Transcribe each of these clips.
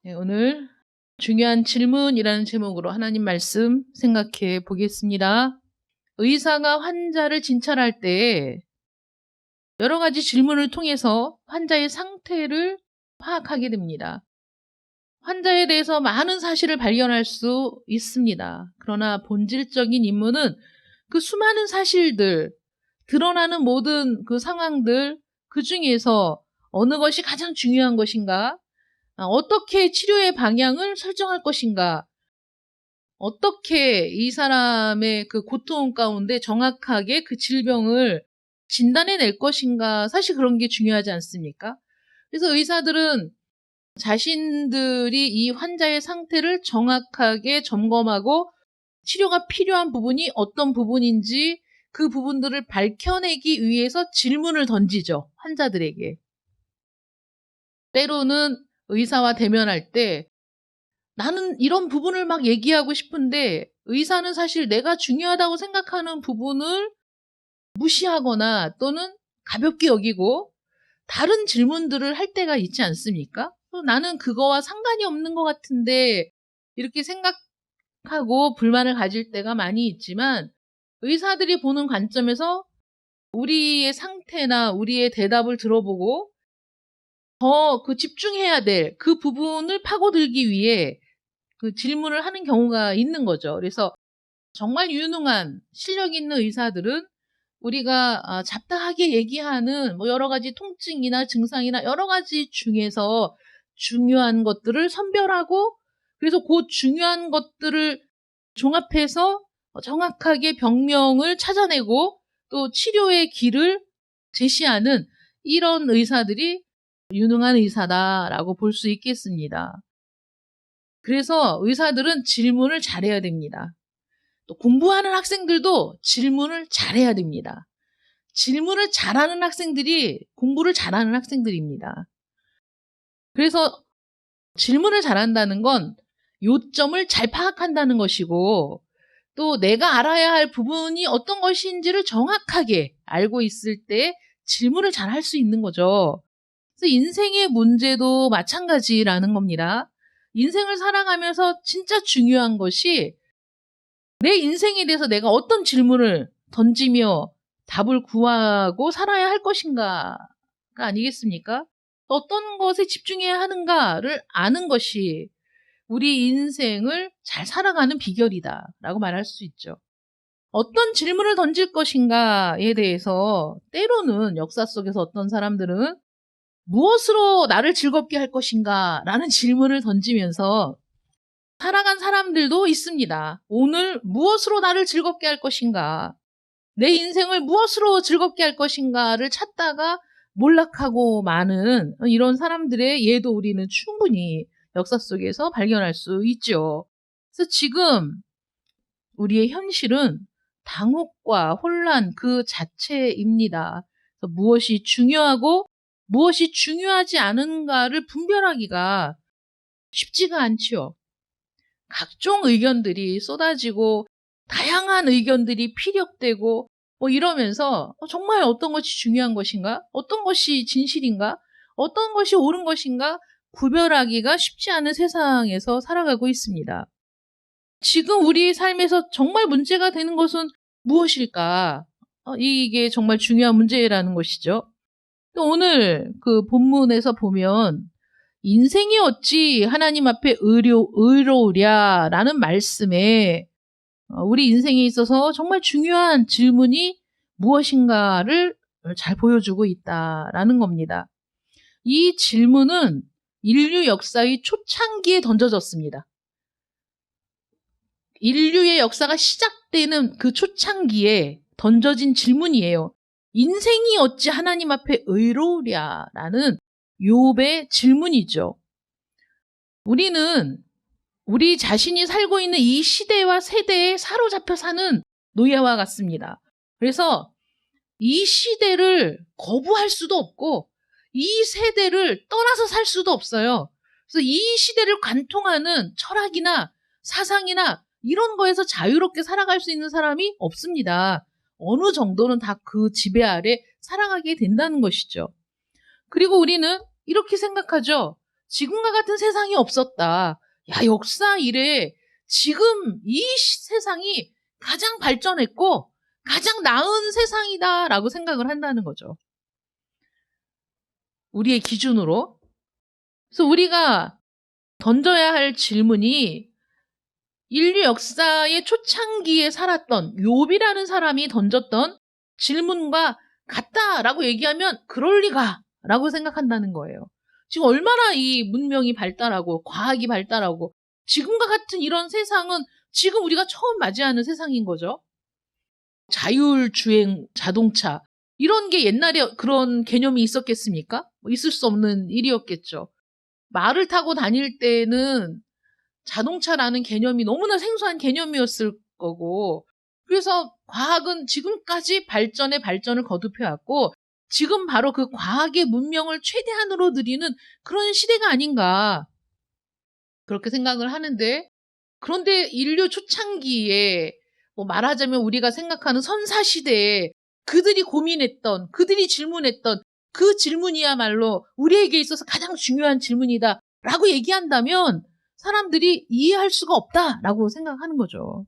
네, 오늘 중요한 질문이라는 제목으로 하나님 말씀 생각해 보겠습니다. 의사가 환자를 진찰할 때 여러 가지 질문을 통해서 환자의 상태를 파악하게 됩니다. 환자에 대해서 많은 사실을 발견할 수 있습니다. 그러나 본질적인 임무는 그 수많은 사실들, 드러나는 모든 그 상황들, 그 중에서 어느 것이 가장 중요한 것인가? 어떻게 치료의 방향을 설정할 것인가? 어떻게 이 사람의 그 고통 가운데 정확하게 그 질병을 진단해낼 것인가? 사실 그런 게 중요하지 않습니까? 그래서 의사들은 자신들이 이 환자의 상태를 정확하게 점검하고 치료가 필요한 부분이 어떤 부분인지 그 부분들을 밝혀내기 위해서 질문을 던지죠. 환자들에게. 때로는 의사와 대면할 때 나는 이런 부분을 막 얘기하고 싶은데 의사는 사실 내가 중요하다고 생각하는 부분을 무시하거나 또는 가볍게 여기고 다른 질문들을 할 때가 있지 않습니까? 나는 그거와 상관이 없는 것 같은데 이렇게 생각하고 불만을 가질 때가 많이 있지만 의사들이 보는 관점에서 우리의 상태나 우리의 대답을 들어보고 더 그 집중해야 될 그 부분을 파고들기 위해 그 질문을 하는 경우가 있는 거죠. 그래서 정말 유능한 실력 있는 의사들은 우리가 잡다하게 얘기하는 뭐 여러 가지 통증이나 증상이나 여러 가지 중에서 중요한 것들을 선별하고 그래서 그 중요한 것들을 종합해서 정확하게 병명을 찾아내고 또 치료의 길을 제시하는 이런 의사들이 유능한 의사다라고 볼 수 있겠습니다. 그래서 의사들은 질문을 잘해야 됩니다. 또 공부하는 학생들도 질문을 잘해야 됩니다. 질문을 잘하는 학생들이 공부를 잘하는 학생들입니다. 그래서 질문을 잘한다는 건 요점을 잘 파악한다는 것이고 또 내가 알아야 할 부분이 어떤 것인지를 정확하게 알고 있을 때 질문을 잘 할 수 있는 거죠. 그래서 인생의 문제도 마찬가지라는 겁니다. 인생을 살아가면서 진짜 중요한 것이 내 인생에 대해서 내가 어떤 질문을 던지며 답을 구하고 살아야 할 것인가가 아니겠습니까? 어떤 것에 집중해야 하는가를 아는 것이 우리 인생을 잘 살아가는 비결이다라고 말할 수 있죠. 어떤 질문을 던질 것인가에 대해서 때로는 역사 속에서 어떤 사람들은 무엇으로 나를 즐겁게 할 것인가 라는 질문을 던지면서 살아간 사람들도 있습니다. 오늘 무엇으로 나를 즐겁게 할 것인가? 내 인생을 무엇으로 즐겁게 할 것인가를 찾다가 몰락하고 마는 이런 사람들의 예도 우리는 충분히 역사 속에서 발견할 수 있죠. 그래서 지금 우리의 현실은 당혹과 혼란 그 자체입니다. 그래서 무엇이 중요하고 무엇이 중요하지 않은가를 분별하기가 쉽지가 않지요. 각종 의견들이 쏟아지고 다양한 의견들이 피력되고 뭐 이러면서 정말 어떤 것이 중요한 것인가? 어떤 것이 진실인가? 어떤 것이 옳은 것인가? 구별하기가 쉽지 않은 세상에서 살아가고 있습니다. 지금 우리 삶에서 정말 문제가 되는 것은 무엇일까? 이게 정말 중요한 문제라는 것이죠. 또 오늘 그 본문에서 보면 인생이 어찌 하나님 앞에 의로우랴라는 말씀에 우리 인생에 있어서 정말 중요한 질문이 무엇인가를 잘 보여주고 있다라는 겁니다. 이 질문은 인류 역사의 초창기에 던져졌습니다. 인류의 역사가 시작되는 그 초창기에 던져진 질문이에요. 인생이 어찌 하나님 앞에 의로우랴라는 욥의 질문이죠. 우리는 우리 자신이 살고 있는 이 시대와 세대에 사로잡혀 사는 노예와 같습니다. 그래서 이 시대를 거부할 수도 없고 이 세대를 떠나서 살 수도 없어요. 그래서 이 시대를 관통하는 철학이나 사상이나 이런 거에서 자유롭게 살아갈 수 있는 사람이 없습니다. 어느 정도는 다 그 지배 아래 살아가게 된다는 것이죠. 그리고 우리는 이렇게 생각하죠. 지금과 같은 세상이 없었다. 야, 역사 이래 지금 이 세상이 가장 발전했고 가장 나은 세상이다라고 생각을 한다는 거죠. 우리의 기준으로. 그래서 우리가 던져야 할 질문이 인류 역사의 초창기에 살았던 욥이라는 사람이 던졌던 질문과 같다라고 얘기하면 그럴 리가 라고 생각한다는 거예요. 지금 얼마나 이 문명이 발달하고 과학이 발달하고 지금과 같은 이런 세상은 지금 우리가 처음 맞이하는 세상인 거죠. 자율주행 자동차 이런 게 옛날에 그런 개념이 있었겠습니까? 있을 수 없는 일이었겠죠. 말을 타고 다닐 때는 자동차라는 개념이 너무나 생소한 개념이었을 거고, 그래서 과학은 지금까지 발전을 거듭해왔고 지금 바로 그 과학의 문명을 최대한으로 누리는 그런 시대가 아닌가 그렇게 생각을 하는데, 그런데 인류 초창기에 말하자면 우리가 생각하는 선사시대에 그들이 고민했던, 그들이 질문했던 그 질문이야말로 우리에게 있어서 가장 중요한 질문이다 라고 얘기한다면 사람들이 이해할 수가 없다라고 생각하는 거죠.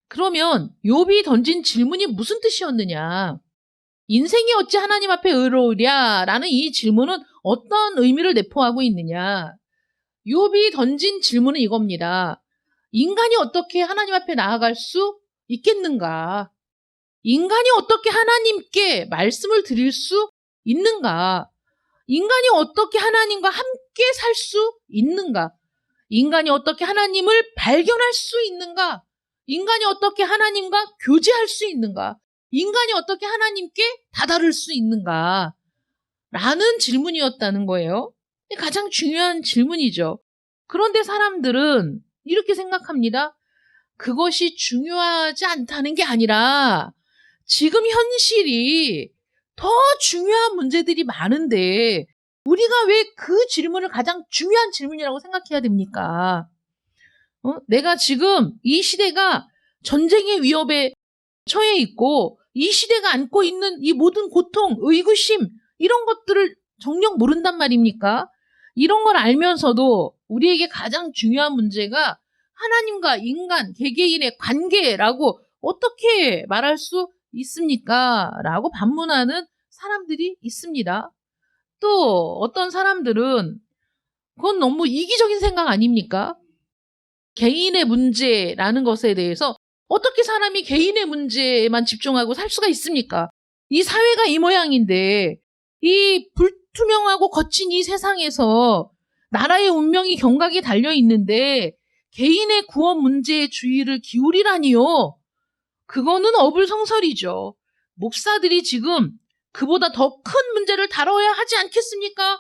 그러면 욥이 던진 질문이 무슨 뜻이었느냐? 인생이 어찌 하나님 앞에 의로우랴? 라는 이 질문은 어떤 의미를 내포하고 있느냐? 욥이 던진 질문은 이겁니다. 인간이 어떻게 하나님 앞에 나아갈 수 있겠는가? 인간이 어떻게 하나님께 말씀을 드릴 수 있는가? 인간이 어떻게 하나님과 함께 살 수 있는가? 인간이 어떻게 하나님을 발견할 수 있는가? 인간이 어떻게 하나님과 교제할 수 있는가? 인간이 어떻게 하나님께 다다를 수 있는가? 라는 질문이었다는 거예요. 가장 중요한 질문이죠. 그런데 사람들은 이렇게 생각합니다. 그것이 중요하지 않다는 게 아니라 지금 현실이 더 중요한 문제들이 많은데 우리가 왜 그 질문을 가장 중요한 질문이라고 생각해야 됩니까? 내가 지금 이 시대가 전쟁의 위협에 처해 있고 이 시대가 안고 있는 이 모든 고통, 의구심 이런 것들을 정녕 모른단 말입니까? 이런 걸 알면서도 우리에게 가장 중요한 문제가 하나님과 인간, 개개인의 관계라고 어떻게 말할 수 있습니까? 라고 반문하는 사람들이 있습니다. 또 어떤 사람들은 그건 너무 이기적인 생각 아닙니까? 개인의 문제라는 것에 대해서 어떻게 사람이 개인의 문제에만 집중하고 살 수가 있습니까? 이 사회가 이 모양인데 이 불투명하고 거친 이 세상에서 나라의 운명이 경각에 달려 있는데 개인의 구원 문제에 주의를 기울이라니요. 그거는 어불성설이죠. 목사들이 지금 그보다 더 큰 문제를 다뤄야 하지 않겠습니까?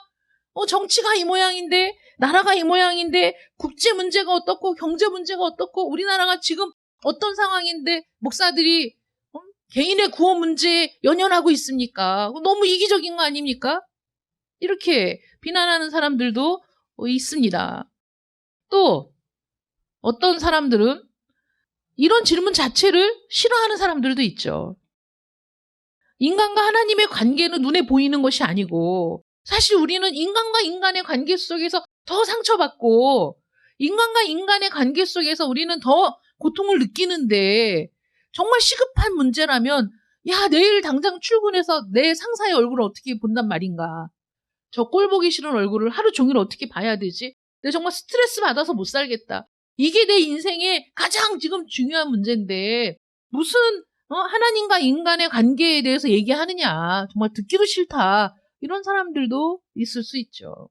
정치가 이 모양인데, 나라가 이 모양인데, 국제 문제가 어떻고, 경제 문제가 어떻고, 우리나라가 지금 어떤 상황인데, 목사들이 개인의 구원 문제에 연연하고 있습니까? 너무 이기적인 거 아닙니까? 이렇게 비난하는 사람들도 있습니다. 또, 어떤 사람들은 이런 질문 자체를 싫어하는 사람들도 있죠. 인간과 하나님의 관계는 눈에 보이는 것이 아니고 사실 우리는 인간과 인간의 관계 속에서 더 상처받고 인간과 인간의 관계 속에서 우리는 더 고통을 느끼는데 정말 시급한 문제라면 야, 내일 당장 출근해서 내 상사의 얼굴을 어떻게 본단 말인가? 저 꼴 보기 싫은 얼굴을 하루 종일 어떻게 봐야 되지? 내가 정말 스트레스 받아서 못 살겠다. 이게 내 인생의 가장 지금 중요한 문제인데 무슨 하나님과 인간의 관계에 대해서 얘기하느냐. 정말 듣기도 싫다. 이런 사람들도 있을 수 있죠.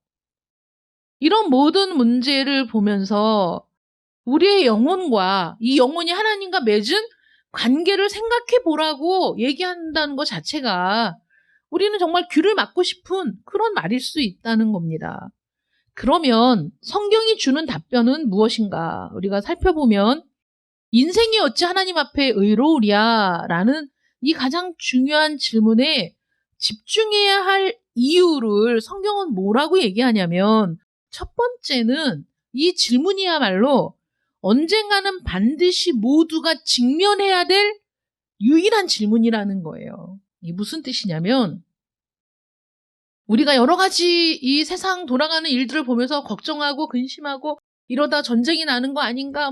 이런 모든 문제를 보면서 우리의 영혼과 이 영혼이 하나님과 맺은 관계를 생각해 보라고 얘기한다는 것 자체가 우리는 정말 귀를 막고 싶은 그런 말일 수 있다는 겁니다. 그러면 성경이 주는 답변은 무엇인가? 우리가 살펴보면 인생이 어찌 하나님 앞에 의로우랴? 라는 이 가장 중요한 질문에 집중해야 할 이유를 성경은 뭐라고 얘기하냐면 첫 번째는 이 질문이야말로 언젠가는 반드시 모두가 직면해야 될 유일한 질문이라는 거예요. 이게 무슨 뜻이냐면 우리가 여러 가지 이 세상 돌아가는 일들을 보면서 걱정하고 근심하고 이러다 전쟁이 나는 거 아닌가,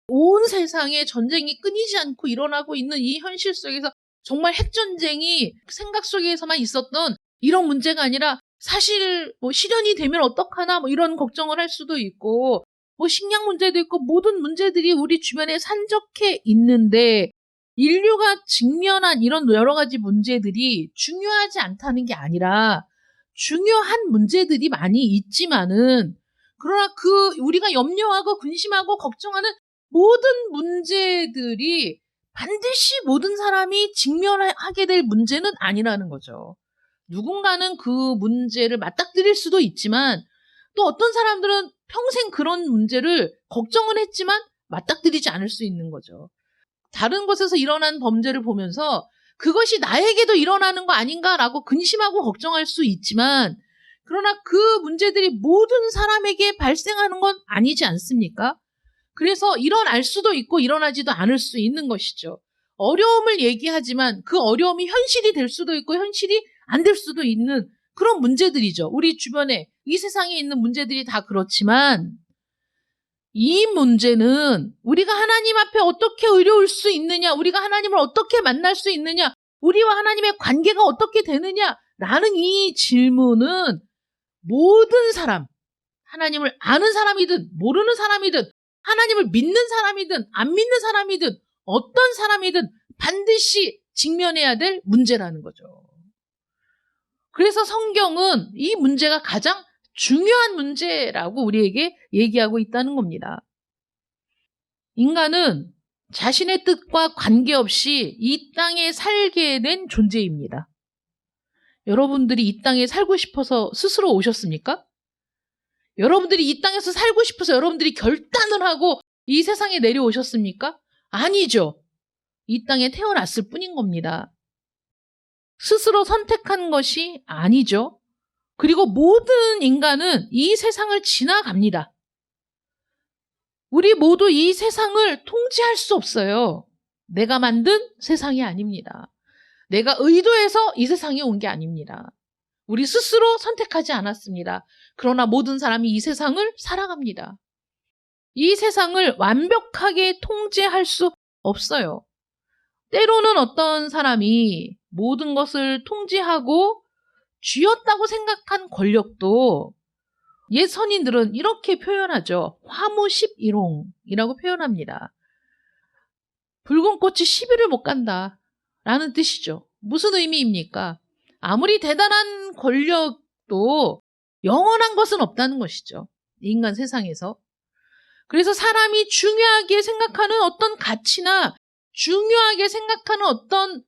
온 세상에 전쟁이 끊이지 않고 일어나고 있는 이 현실 속에서 정말 핵전쟁이 생각 속에서만 있었던 이런 문제가 아니라 사실 실현이 되면 어떡하나 이런 걱정을 할 수도 있고 식량 문제도 있고 모든 문제들이 우리 주변에 산적해 있는데 인류가 직면한 이런 여러 가지 문제들이 중요하지 않다는 게 아니라 중요한 문제들이 많이 있지만은 그러나 우리가 염려하고 근심하고 걱정하는 모든 문제들이 반드시 모든 사람이 직면하게 될 문제는 아니라는 거죠. 누군가는 그 문제를 맞닥뜨릴 수도 있지만 또 어떤 사람들은 평생 그런 문제를 걱정은 했지만 맞닥뜨리지 않을 수 있는 거죠. 다른 곳에서 일어난 범죄를 보면서 그것이 나에게도 일어나는 거 아닌가라고 근심하고 걱정할 수 있지만 그러나 그 문제들이 모든 사람에게 발생하는 건 아니지 않습니까? 그래서 일어날 수도 있고 일어나지도 않을 수 있는 것이죠. 어려움을 얘기하지만 그 어려움이 현실이 될 수도 있고 현실이 안 될 수도 있는 그런 문제들이죠. 우리 주변에 이 세상에 있는 문제들이 다 그렇지만 이 문제는 우리가 하나님 앞에 어떻게 의로울 수 있느냐, 우리가 하나님을 어떻게 만날 수 있느냐, 우리와 하나님의 관계가 어떻게 되느냐라는 이 질문은 모든 사람, 하나님을 아는 사람이든 모르는 사람이든 하나님을 믿는 사람이든 안 믿는 사람이든 어떤 사람이든 반드시 직면해야 될 문제라는 거죠. 그래서 성경은 이 문제가 가장 중요한 문제라고 우리에게 얘기하고 있다는 겁니다. 인간은 자신의 뜻과 관계없이 이 땅에 살게 된 존재입니다. 여러분들이 이 땅에 살고 싶어서 스스로 오셨습니까? 여러분들이 이 땅에서 살고 싶어서 여러분들이 결단을 하고 이 세상에 내려오셨습니까? 아니죠. 이 땅에 태어났을 뿐인 겁니다. 스스로 선택한 것이 아니죠. 그리고 모든 인간은 이 세상을 지나갑니다. 우리 모두 이 세상을 통제할 수 없어요. 내가 만든 세상이 아닙니다. 내가 의도해서 이 세상에 온 게 아닙니다. 우리 스스로 선택하지 않았습니다. 그러나 모든 사람이 이 세상을 살아갑니다. 이 세상을 완벽하게 통제할 수 없어요. 때로는 어떤 사람이 모든 것을 통제하고 쥐었다고 생각한 권력도 옛 선인들은 이렇게 표현하죠. 화무십일홍이라고 표현합니다. 붉은 꽃이 시비를 못 간다 라는 뜻이죠. 무슨 의미입니까? 아무리 대단한 권력도 영원한 것은 없다는 것이죠. 인간 세상에서. 그래서 사람이 중요하게 생각하는 어떤 가치나 중요하게 생각하는 어떤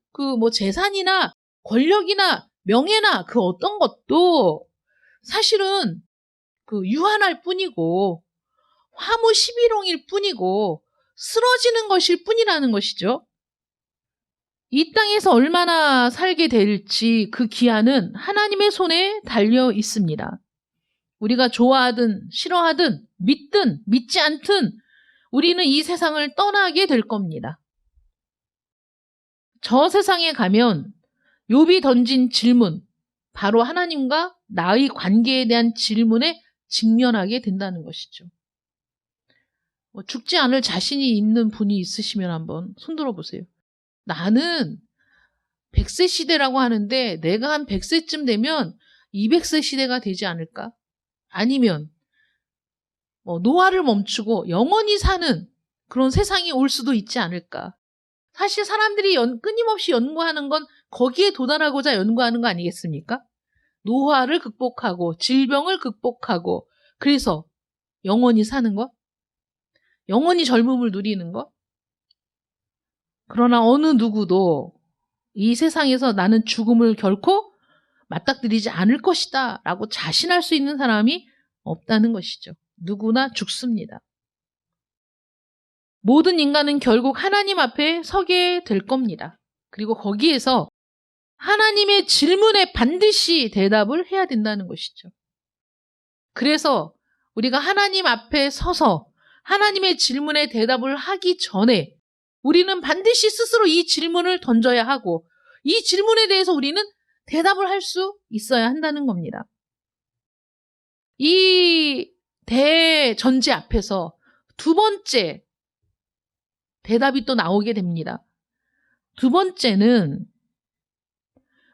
재산이나 권력이나 명예나 그 어떤 것도 사실은 유한할 뿐이고 화무십일홍일 뿐이고 쓰러지는 것일 뿐이라는 것이죠. 이 땅에서 얼마나 살게 될지 그 기한은 하나님의 손에 달려 있습니다. 우리가 좋아하든 싫어하든 믿든 믿지 않든 우리는 이 세상을 떠나게 될 겁니다. 저 세상에 가면 욥이 던진 질문, 바로 하나님과 나의 관계에 대한 질문에 직면하게 된다는 것이죠. 죽지 않을 자신이 있는 분이 있으시면 한번 손들어 보세요. 나는 100세 시대라고 하는데 내가 한 100세쯤 되면 200세 시대가 되지 않을까? 아니면 노화를 멈추고 영원히 사는 그런 세상이 올 수도 있지 않을까? 사실 사람들이 끊임없이 연구하는 건 거기에 도달하고자 연구하는 거 아니겠습니까? 노화를 극복하고 질병을 극복하고 그래서 영원히 사는 것? 영원히 젊음을 누리는 것? 그러나 어느 누구도 이 세상에서 나는 죽음을 결코 맞닥뜨리지 않을 것이다 라고 자신할 수 있는 사람이 없다는 것이죠. 누구나 죽습니다. 모든 인간은 결국 하나님 앞에 서게 될 겁니다. 그리고 거기에서 하나님의 질문에 반드시 대답을 해야 된다는 것이죠. 그래서 우리가 하나님 앞에 서서 하나님의 질문에 대답을 하기 전에 우리는 반드시 스스로 이 질문을 던져야 하고 이 질문에 대해서 우리는 대답을 할 수 있어야 한다는 겁니다. 이 대전제 앞에서 두 번째 대답이 또 나오게 됩니다. 두 번째는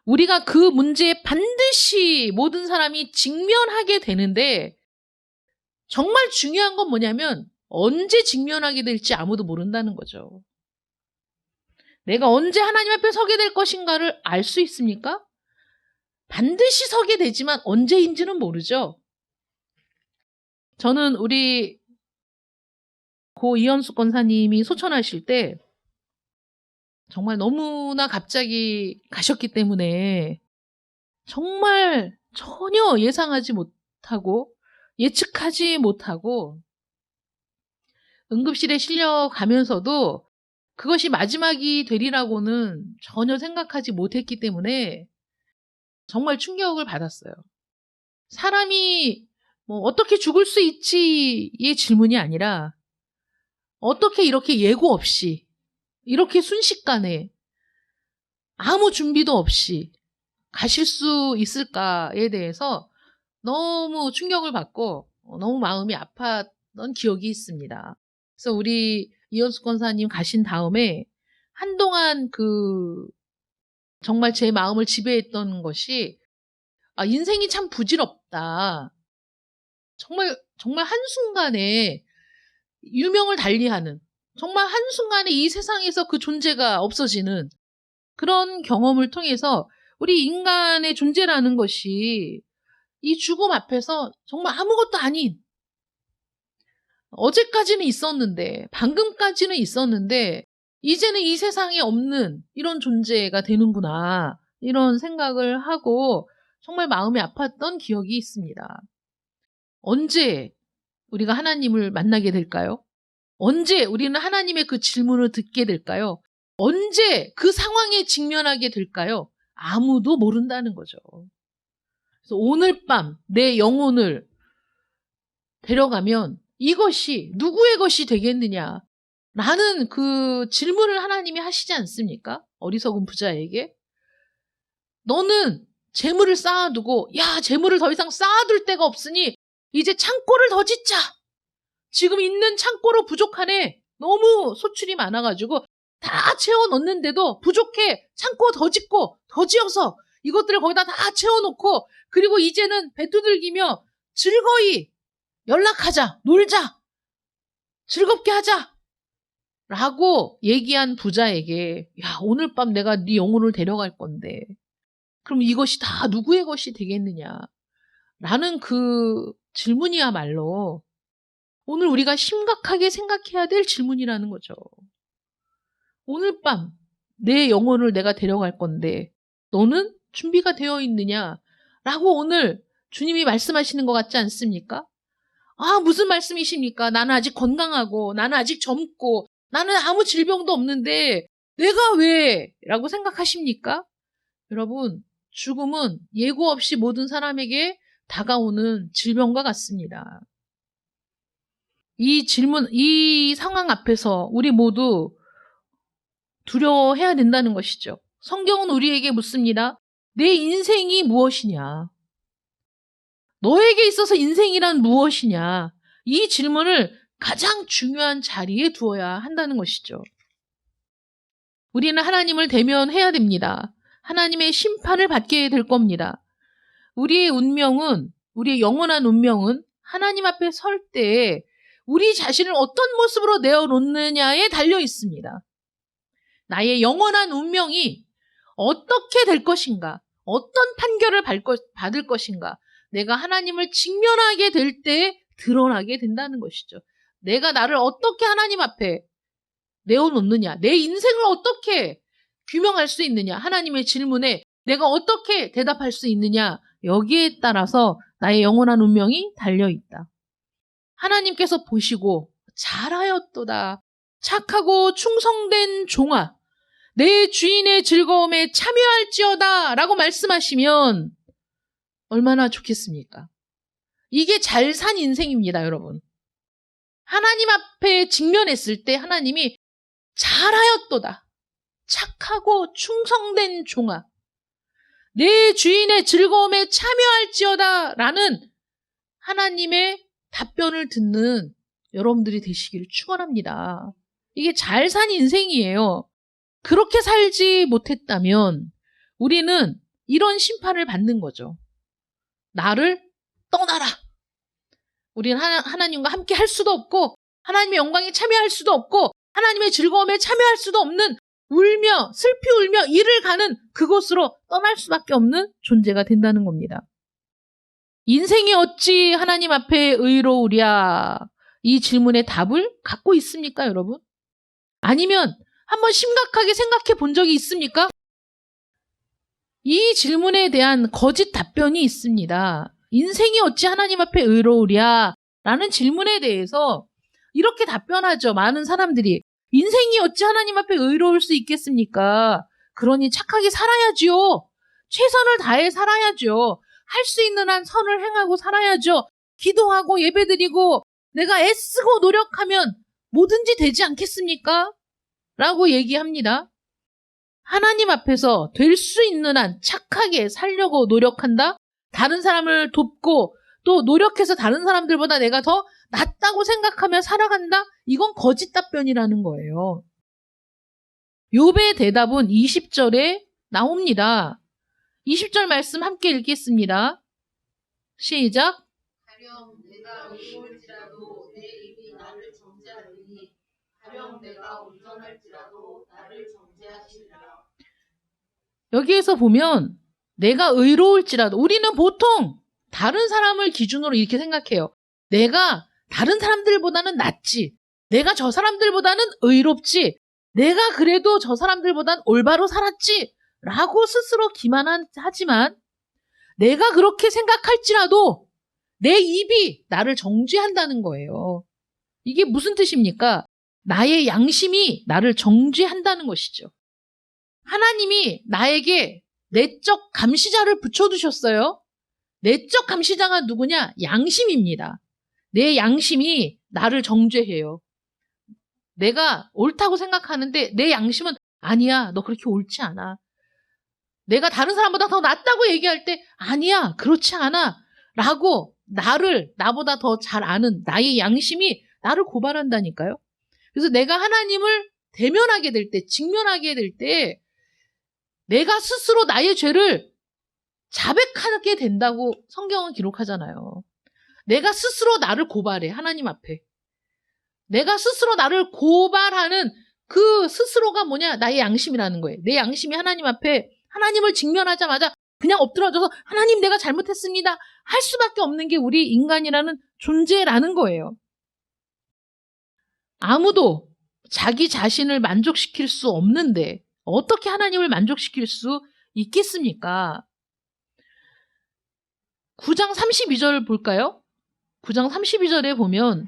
우리가 그 문제에 반드시 모든 사람이 직면하게 되는데 정말 중요한 건 뭐냐면 언제 직면하게 될지 아무도 모른다는 거죠. 내가 언제 하나님 앞에 서게 될 것인가를 알 수 있습니까? 반드시 서게 되지만 언제인지는 모르죠. 저는 우리 고 이현숙 권사님이 소천하실 때 정말 너무나 갑자기 가셨기 때문에 정말 전혀 예상하지 못하고 예측하지 못하고 응급실에 실려가면서도 그것이 마지막이 되리라고는 전혀 생각하지 못했기 때문에 정말 충격을 받았어요. 사람이 뭐 어떻게 죽을 수 있지의 질문이 아니라 어떻게 이렇게 예고 없이 이렇게 순식간에 아무 준비도 없이 가실 수 있을까에 대해서 너무 충격을 받고 너무 마음이 아팠던 기억이 있습니다. 그래서 우리 이현숙 권사님 가신 다음에 한동안 정말 제 마음을 지배했던 것이 인생이 참 부질없다. 정말 한순간에 유명을 달리하는, 정말 한순간에 이 세상에서 그 존재가 없어지는 그런 경험을 통해서 우리 인간의 존재라는 것이 이 죽음 앞에서 정말 아무것도 아닌, 어제까지는 있었는데, 방금까지는 있었는데 이제는 이 세상에 없는 이런 존재가 되는구나, 이런 생각을 하고 정말 마음이 아팠던 기억이 있습니다. 언제 우리가 하나님을 만나게 될까요? 언제 우리는 하나님의 그 질문을 듣게 될까요? 언제 그 상황에 직면하게 될까요? 아무도 모른다는 거죠. 그래서 오늘 밤 내 영혼을 데려가면 이것이 누구의 것이 되겠느냐? 라는 그 질문을 하나님이 하시지 않습니까? 어리석은 부자에게. 너는 재물을 쌓아두고, 야, 재물을 더 이상 쌓아둘 데가 없으니 이제 창고를 더 짓자. 지금 있는 창고로 부족하네. 너무 소출이 많아가지고 다 채워 넣는데도 부족해. 창고 더 짓고 더 지어서 이것들을 거기다 다 채워놓고, 그리고 이제는 배 두들기며 즐거이 연락하자, 놀자, 즐겁게 하자 라고 얘기한 부자에게, 야, 오늘 밤 내가 네 영혼을 데려갈 건데 그럼 이것이 다 누구의 것이 되겠느냐 라는 그 질문이야말로 오늘 우리가 심각하게 생각해야 될 질문이라는 거죠. 오늘 밤 내 영혼을 내가 데려갈 건데 너는 준비가 되어 있느냐 라고 오늘 주님이 말씀하시는 것 같지 않습니까? 무슨 말씀이십니까? 나는 아직 건강하고 나는 아직 젊고 나는 아무 질병도 없는데 내가 왜? 라고 생각하십니까? 여러분, 죽음은 예고 없이 모든 사람에게 다가오는 질병과 같습니다. 이 상황 앞에서 우리 모두 두려워해야 된다는 것이죠. 성경은 우리에게 묻습니다. 내 인생이 무엇이냐? 너에게 있어서 인생이란 무엇이냐? 이 질문을 가장 중요한 자리에 두어야 한다는 것이죠. 우리는 하나님을 대면해야 됩니다. 하나님의 심판을 받게 될 겁니다. 우리의 운명은, 우리의 영원한 운명은 하나님 앞에 설 때에 우리 자신을 어떤 모습으로 내어놓느냐에 달려 있습니다. 나의 영원한 운명이 어떻게 될 것인가, 어떤 판결을 받을 것인가, 내가 하나님을 직면하게 될 때 드러나게 된다는 것이죠. 내가 나를 어떻게 하나님 앞에 내어놓느냐, 내 인생을 어떻게 규명할 수 있느냐, 하나님의 질문에 내가 어떻게 대답할 수 있느냐, 여기에 따라서 나의 영원한 운명이 달려있다. 하나님께서 보시고 잘하였도다, 착하고 충성된 종아, 내 주인의 즐거움에 참여할지어다 라고 말씀하시면 얼마나 좋겠습니까? 이게 잘 산 인생입니다, 여러분. 하나님 앞에 직면했을 때 하나님이 잘하였도다, 착하고 충성된 종아, 내 주인의 즐거움에 참여할지어다 라는 하나님의 답변을 듣는 여러분들이 되시기를 축원합니다. 이게 잘 산 인생이에요. 그렇게 살지 못했다면 우리는 이런 심판을 받는 거죠. 나를 떠나라. 우리는 하나님과 함께 할 수도 없고 하나님의 영광에 참여할 수도 없고 하나님의 즐거움에 참여할 수도 없는 울며 슬피 울며 이를 가는 그곳으로 떠날 수밖에 없는 존재가 된다는 겁니다. 인생이 어찌 하나님 앞에 의로우랴? 이 질문의 답을 갖고 있습니까, 여러분? 아니면 한번 심각하게 생각해 본 적이 있습니까? 이 질문에 대한 거짓 답변이 있습니다. 인생이 어찌 하나님 앞에 의로우랴? 라는 질문에 대해서 이렇게 답변하죠. 많은 사람들이. 인생이 어찌 하나님 앞에 의로울 수 있겠습니까? 그러니 착하게 살아야지요. 최선을 다해 살아야죠. 할 수 있는 한 선을 행하고 살아야죠. 기도하고 예배드리고 내가 애쓰고 노력하면 뭐든지 되지 않겠습니까? 라고 얘기합니다. 하나님 앞에서 될 수 있는 한 착하게 살려고 노력한다? 다른 사람을 돕고 또 노력해서 다른 사람들보다 내가 더 낫다고 생각하며 살아간다? 이건 거짓 답변이라는 거예요. 욥의 대답은 20절에 나옵니다. 20절 말씀 함께 읽겠습니다. 시작. 가령 내가 의로울지라도 내 입이 나를 정죄하리니 가령 내가 온전할지라도 나를 정죄하시리라. 여기에서 보면 내가 의로울지라도 우리는 보통 다른 사람을 기준으로 이렇게 생각해요. 내가 다른 사람들보다는 낫지. 내가 저 사람들보다는 의롭지. 내가 그래도 저 사람들보다는 올바로 살았지. 라고 스스로 기만하지만 내가 그렇게 생각할지라도 내 입이 나를 정죄한다는 거예요. 이게 무슨 뜻입니까? 나의 양심이 나를 정죄한다는 것이죠. 하나님이 나에게 내적 감시자를 붙여두셨어요. 내적 감시자가 누구냐? 양심입니다. 내 양심이 나를 정죄해요. 내가 옳다고 생각하는데 내 양심은 아니야, 너 그렇게 옳지 않아. 내가 다른 사람보다 더 낫다고 얘기할 때 아니야, 그렇지 않아 라고 나보다 더 잘 아는 나의 양심이 나를 고발한다니까요. 그래서 내가 하나님을 대면하게 될 때, 직면하게 될 때 내가 스스로 나의 죄를 자백하게 된다고 성경은 기록하잖아요. 내가 스스로 나를 고발해, 하나님 앞에. 내가 스스로 나를 고발하는 그 스스로가 뭐냐? 나의 양심이라는 거예요. 내 양심이 하나님 앞에 하나님을 직면하자마자 그냥 엎드러져서 하나님 내가 잘못했습니다. 할 수밖에 없는 게 우리 인간이라는 존재라는 거예요. 아무도 자기 자신을 만족시킬 수 없는데 어떻게 하나님을 만족시킬 수 있겠습니까? 9장 32절 볼까요? 9장 32절에 보면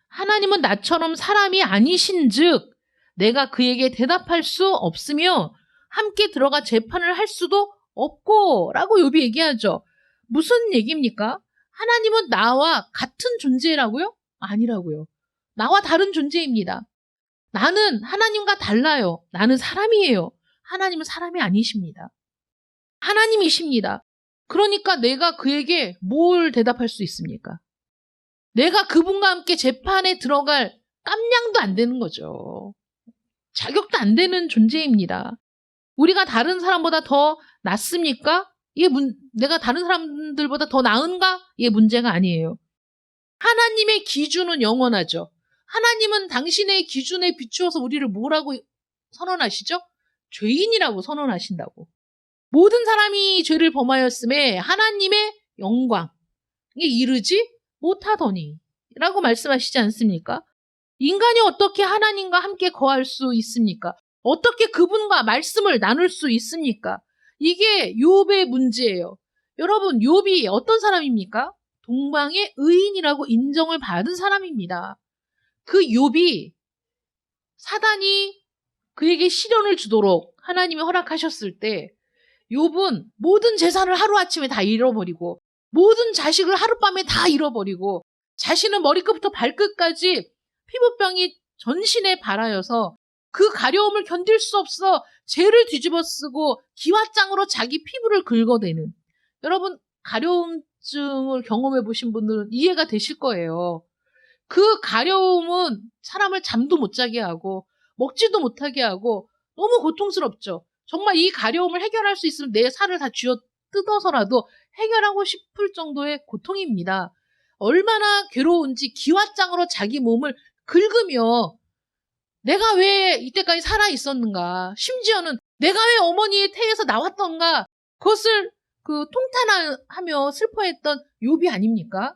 하나님은 나처럼 사람이 아니신즉 내가 그에게 대답할 수 없으며 함께 들어가 재판을 할 수도 없고 라고 욥이 얘기하죠. 무슨 얘기입니까? 하나님은 나와 같은 존재라고요? 아니라고요. 나와 다른 존재입니다. 나는 하나님과 달라요. 나는 사람이에요. 하나님은 사람이 아니십니다. 하나님이십니다. 그러니까 내가 그에게 뭘 대답할 수 있습니까? 내가 그분과 함께 재판에 들어갈 깜냥도 안 되는 거죠. 자격도 안 되는 존재입니다. 우리가 다른 사람보다 더 낫습니까? 내가 다른 사람들보다 더 나은가? 이게 문제가 아니에요. 하나님의 기준은 영원하죠. 하나님은 당신의 기준에 비추어서 우리를 뭐라고 선언하시죠? 죄인이라고 선언하신다고. 모든 사람이 죄를 범하였음에 하나님의 영광에 이르지 못하더니 라고 말씀하시지 않습니까? 인간이 어떻게 하나님과 함께 거할 수 있습니까? 어떻게 그분과 말씀을 나눌 수 있습니까? 이게 욥의 문제예요. 여러분, 욥이 어떤 사람입니까? 동방의 의인이라고 인정을 받은 사람입니다. 그 욥이 사단이 그에게 시련을 주도록 하나님이 허락하셨을 때 욥은 모든 재산을 하루아침에 다 잃어버리고 모든 자식을 하룻밤에 다 잃어버리고 자신은 머리끝부터 발끝까지 피부병이 전신에 발하여서 그 가려움을 견딜 수 없어 죄를 뒤집어 쓰고 기와장으로 자기 피부를 긁어대는, 여러분 가려움증을 경험해 보신 분들은 이해가 되실 거예요. 그 가려움은 사람을 잠도 못 자게 하고 먹지도 못하게 하고 너무 고통스럽죠. 정말 이 가려움을 해결할 수 있으면 내 살을 다 쥐어 뜯어서라도 해결하고 싶을 정도의 고통입니다. 얼마나 괴로운지 기와장으로 자기 몸을 긁으며 내가 왜 이때까지 살아 있었는가, 심지어는 내가 왜 어머니의 태에서 나왔던가, 그것을 통탄하며 슬퍼했던 욥이 아닙니까?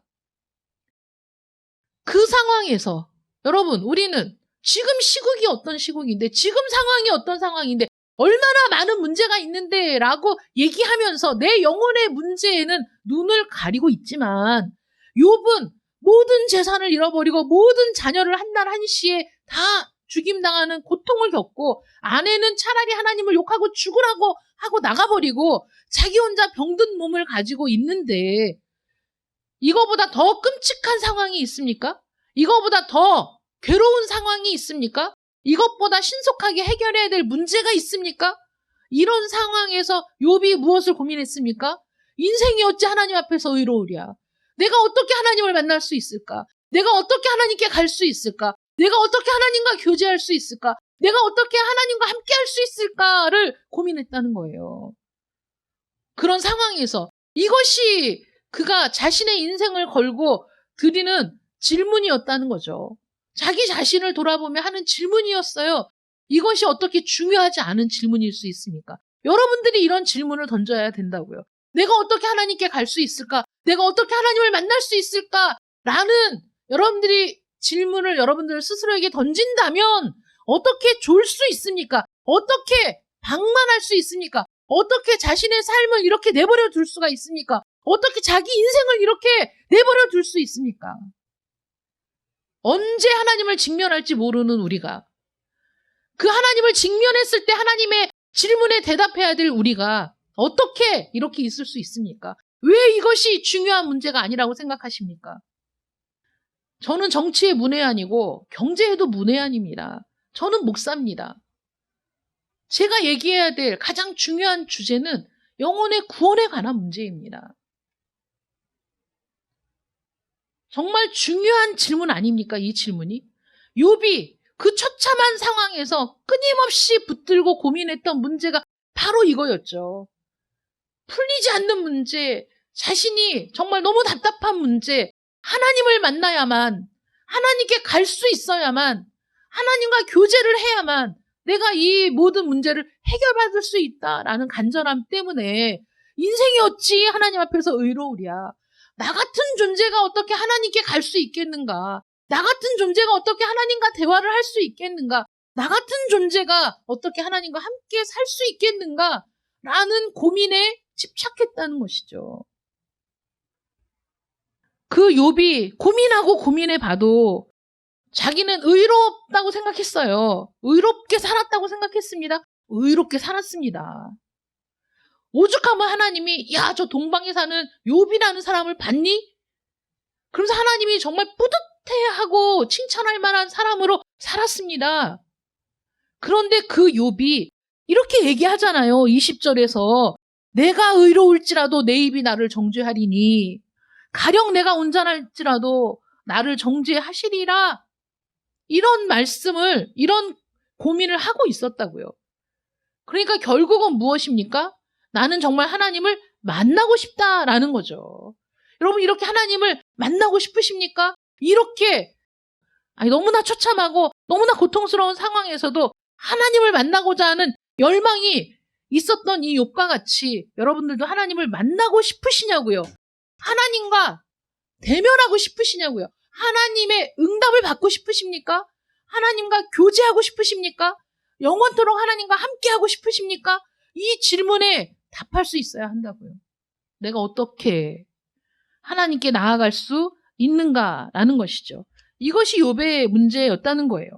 그 상황에서 여러분, 우리는 지금 시국이 어떤 시국인데, 지금 상황이 어떤 상황인데, 얼마나 많은 문제가 있는데 라고 얘기하면서 내 영혼의 문제에는 눈을 가리고 있지만, 욥은 모든 재산을 잃어버리고 모든 자녀를 한 날 한시에 다 죽임당하는 고통을 겪고, 아내는 차라리 하나님을 욕하고 죽으라고 하고 나가버리고 자기 혼자 병든 몸을 가지고 있는데, 이거보다 더 끔찍한 상황이 있습니까? 이거보다 더 괴로운 상황이 있습니까? 이것보다 신속하게 해결해야 될 문제가 있습니까? 이런 상황에서 욥이 무엇을 고민했습니까? 인생이 어찌 하나님 앞에서 의로우랴? 내가 어떻게 하나님을 만날 수 있을까? 내가 어떻게 하나님께 갈 수 있을까? 내가 어떻게 하나님과 교제할 수 있을까? 내가 어떻게 하나님과 함께 할 수 있을까를 고민했다는 거예요. 그런 상황에서 이것이 그가 자신의 인생을 걸고 드리는 질문이었다는 거죠. 자기 자신을 돌아보며 하는 질문이었어요. 이것이 어떻게 중요하지 않은 질문일 수 있습니까? 여러분들이 이런 질문을 던져야 된다고요. 내가 어떻게 하나님께 갈 수 있을까? 내가 어떻게 하나님을 만날 수 있을까? 라는 여러분들이 질문을 여러분들 스스로에게 던진다면 어떻게 졸 수 있습니까? 어떻게 방만할 수 있습니까? 어떻게 자신의 삶을 이렇게 내버려 둘 수가 있습니까? 어떻게 자기 인생을 이렇게 내버려 둘 수 있습니까? 언제 하나님을 직면할지 모르는 우리가, 그 하나님을 직면했을 때 하나님의 질문에 대답해야 될 우리가 어떻게 이렇게 있을 수 있습니까? 왜 이것이 중요한 문제가 아니라고 생각하십니까? 저는 정치의 문외한이고 경제에도 문외한입니다. 저는 목사입니다. 제가 얘기해야 될 가장 중요한 주제는 영혼의 구원에 관한 문제입니다. 정말 중요한 질문 아닙니까? 이 질문이. 욥이 그 처참한 상황에서 끊임없이 붙들고 고민했던 문제가 바로 이거였죠. 풀리지 않는 문제, 자신이 정말 너무 답답한 문제, 하나님을 만나야만, 하나님께 갈 수 있어야만, 하나님과 교제를 해야만 내가 이 모든 문제를 해결받을 수 있다라는 간절함 때문에 인생이 어찌 하나님 앞에서 의로우랴? 나 같은 존재가 어떻게 하나님께 갈 수 있겠는가? 나 같은 존재가 어떻게 하나님과 대화를 할 수 있겠는가? 나 같은 존재가 어떻게 하나님과 함께 살 수 있겠는가? 라는 고민에 집착했다는 것이죠. 그 욥이 고민하고 고민해 봐도 자기는 의롭다고 생각했어요. 의롭게 살았다고 생각했습니다. 의롭게 살았습니다. 오죽하면 하나님이 야, 저 동방에 사는 욥이라는 사람을 봤니? 그러면서 하나님이 정말 뿌듯해하고 칭찬할 만한 사람으로 살았습니다. 그런데 그 욥이 이렇게 얘기하잖아요. 20절에서 내가 의로울지라도 내 입이 나를 정죄하리니 가령 내가 온전할지라도 나를 정죄하시리라. 이런 말씀을, 이런 고민을 하고 있었다고요. 그러니까 결국은 무엇입니까? 나는 정말 하나님을 만나고 싶다라는 거죠. 여러분, 이렇게 하나님을 만나고 싶으십니까? 이렇게 너무나 처참하고 너무나 고통스러운 상황에서도 하나님을 만나고자 하는 열망이 있었던 이 욥과 같이 여러분들도 하나님을 만나고 싶으시냐고요? 하나님과 대면하고 싶으시냐고요? 하나님의 응답을 받고 싶으십니까? 하나님과 교제하고 싶으십니까? 영원토록 하나님과 함께하고 싶으십니까? 이 질문에 답할 수 있어야 한다고요. 내가 어떻게 하나님께 나아갈 수 있는가라는 것이죠. 이것이 욥의 문제였다는 거예요.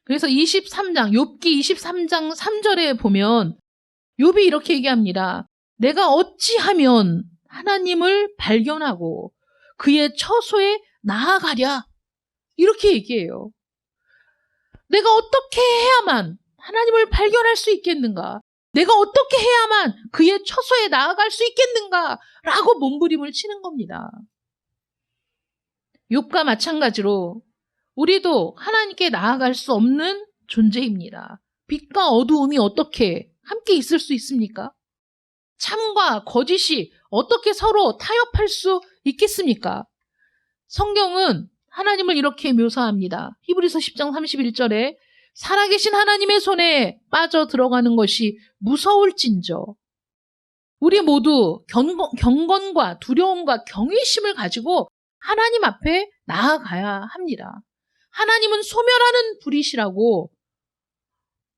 그래서 23장, 욥기 23장 3절에 보면 욥이 이렇게 얘기합니다. 내가 어찌하면 하나님을 발견하고 그의 처소에 나아가랴. 이렇게 얘기해요. 내가 어떻게 해야만 하나님을 발견할 수 있겠는가? 내가 어떻게 해야만 그의 처소에 나아갈 수 있겠는가? 라고 몸부림을 치는 겁니다. 욥과 마찬가지로 우리도 하나님께 나아갈 수 없는 존재입니다. 빛과 어두움이 어떻게 함께 있을 수 있습니까? 참과 거짓이 어떻게 서로 타협할 수 있겠습니까? 성경은 하나님을 이렇게 묘사합니다. 히브리서 10장 31절에 살아계신 하나님의 손에 빠져 들어가는 것이 무서울진저. 우리 모두 경건과 두려움과 경외심을 가지고 하나님 앞에 나아가야 합니다. 하나님은 소멸하는 불이시라고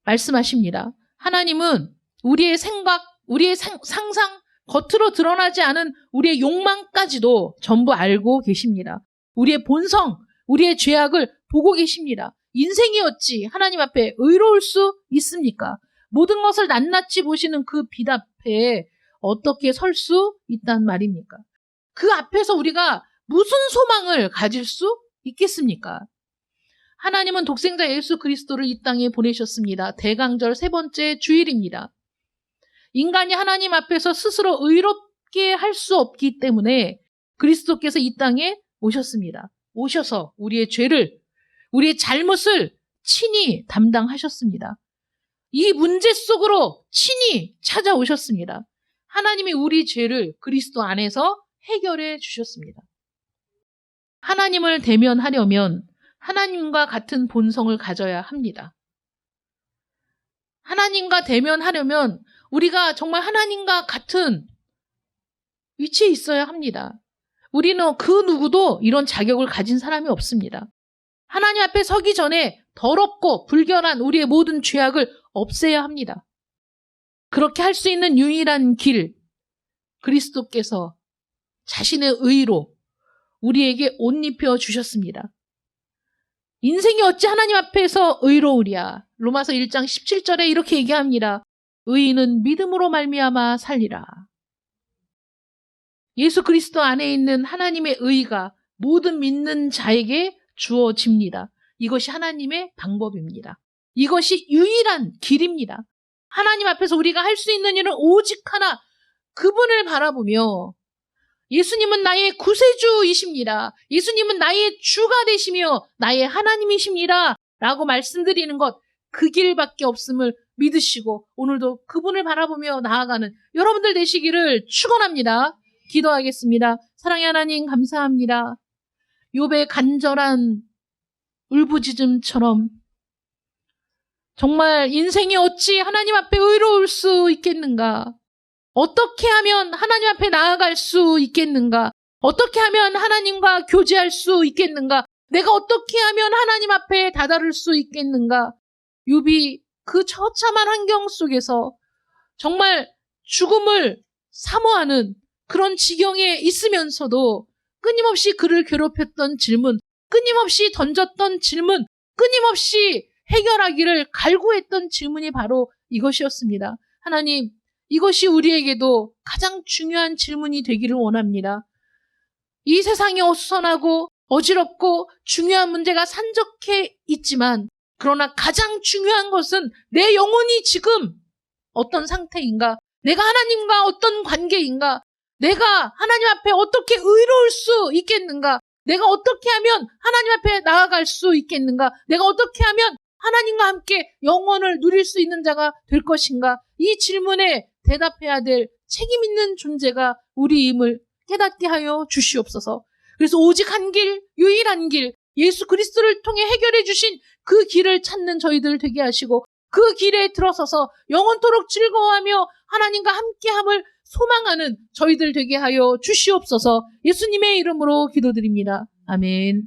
말씀하십니다. 하나님은 우리의 생각, 우리의 상상, 겉으로 드러나지 않은 우리의 욕망까지도 전부 알고 계십니다. 우리의 본성, 우리의 죄악을 보고 계십니다. 인생이 어찌 하나님 앞에 의로울 수 있습니까? 모든 것을 낱낱이 보시는 그 빛 앞에 어떻게 설 수 있단 말입니까? 그 앞에서 우리가 무슨 소망을 가질 수 있겠습니까? 하나님은 독생자 예수 그리스도를 이 땅에 보내셨습니다. 대강절 3번째 주일입니다. 인간이 하나님 앞에서 스스로 의롭게 할 수 없기 때문에 그리스도께서 이 땅에 오셨습니다. 오셔서 우리의 죄를, 우리의 잘못을 친히 담당하셨습니다. 이 문제 속으로 친히 찾아오셨습니다. 하나님이 우리 죄를 그리스도 안에서 해결해 주셨습니다. 하나님을 대면하려면 하나님과 같은 본성을 가져야 합니다. 하나님과 대면하려면 우리가 정말 하나님과 같은 위치에 있어야 합니다. 우리는 그 누구도 이런 자격을 가진 사람이 없습니다. 하나님 앞에 서기 전에 더럽고 불결한 우리의 모든 죄악을 없애야 합니다. 그렇게 할 수 있는 유일한 길, 그리스도께서 자신의 의로 우리에게 옷 입혀 주셨습니다. 인생이 어찌 하나님 앞에서 의로우랴. 로마서 1장 17절에 이렇게 얘기합니다. 의인은 믿음으로 말미암아 살리라. 예수 그리스도 안에 있는 하나님의 의가 모든 믿는 자에게 주어집니다. 이것이 하나님의 방법입니다. 이것이 유일한 길입니다. 하나님 앞에서 우리가 할 수 있는 일은 오직 하나, 그분을 바라보며 예수님은 나의 구세주이십니다. 예수님은 나의 주가 되시며 나의 하나님이십니다. 라고 말씀드리는 것, 그 길밖에 없음을 믿으시고 오늘도 그분을 바라보며 나아가는 여러분들 되시기를 축원합니다. 기도하겠습니다. 사랑의 하나님 감사합니다. 욥의 간절한 울부짖음처럼 정말 인생이 어찌 하나님 앞에 의로울 수 있겠는가? 어떻게 하면 하나님 앞에 나아갈 수 있겠는가? 어떻게 하면 하나님과 교제할 수 있겠는가? 내가 어떻게 하면 하나님 앞에 다다를 수 있겠는가? 욥이 그 처참한 환경 속에서 정말 죽음을 사모하는 그런 지경에 있으면서도 끊임없이 그를 괴롭혔던 질문, 끊임없이 던졌던 질문, 끊임없이 해결하기를 갈구했던 질문이 바로 이것이었습니다. 하나님, 이것이 우리에게도 가장 중요한 질문이 되기를 원합니다. 이 세상이 어수선하고 어지럽고 중요한 문제가 산적해 있지만 그러나 가장 중요한 것은 내 영혼이 지금 어떤 상태인가? 내가 하나님과 어떤 관계인가? 내가 하나님 앞에 어떻게 의로울 수 있겠는가? 내가 어떻게 하면 하나님 앞에 나아갈 수 있겠는가? 내가 어떻게 하면 하나님과 함께 영원을 누릴 수 있는 자가 될 것인가? 이 질문에 대답해야 될 책임 있는 존재가 우리임을 깨닫게 하여 주시옵소서. 그래서 오직 한 길, 유일한 길, 예수 그리스도를 통해 해결해 주신 그 길을 찾는 저희들 되게 하시고 그 길에 들어서서 영원토록 즐거워하며 하나님과 함께함을 소망하는 저희들 되게 하여 주시옵소서. 예수님의 이름으로 기도드립니다. 아멘.